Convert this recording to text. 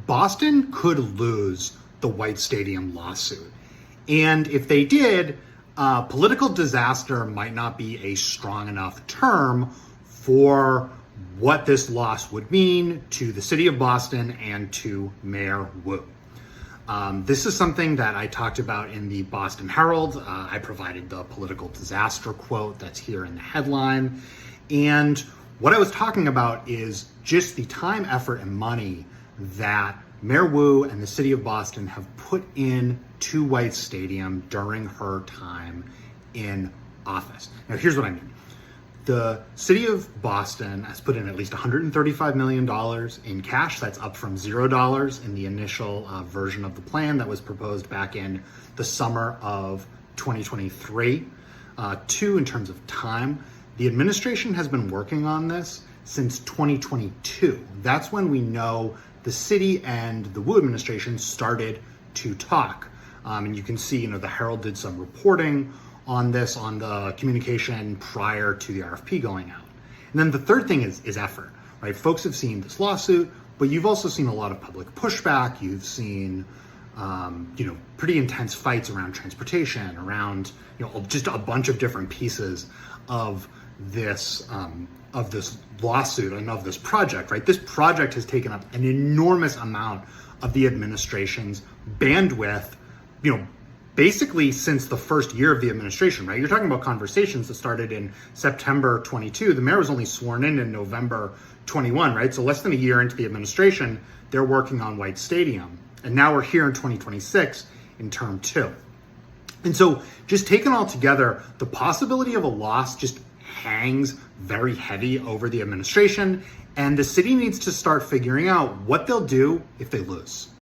Boston could lose the White Stadium lawsuit. And if they did, political disaster might not be a strong enough term for what this loss would mean to the city of Boston and to Mayor Wu. This is something that I talked about in the Boston Herald. I provided the political disaster quote that's here in the headline. And what I was talking about is just the time, effort, and money that Mayor Wu and the city of Boston have put in to White Stadium during her time in office. Now, here's what I mean. The city of Boston has put in at least $135 million in cash. That's up from $0 in the initial version of the plan that was proposed back in the summer of 2023. Two, in terms of time, the administration has been working on this since 2022. That's when we know the city and the Wu administration started to talk. And you can see, the Herald did some reporting on this, on the communication prior to the RFP going out. And then the third thing is effort, right? Folks have seen this lawsuit, but you've also seen a lot of public pushback. You've seen, pretty intense fights around transportation, around, just a bunch of different pieces of this lawsuit and of this project, right? This project has taken up an enormous amount of the administration's bandwidth, basically since the first year of the administration, right? You're talking about conversations that started in September 22. The mayor was only sworn in November 21, right? So less than a year into the administration, they're working on White Stadium. And now we're here in 2026 in term 2. And so just taken all together, the possibility of a loss just hangs very heavy over the administration, and the city needs to start figuring out what they'll do if they lose.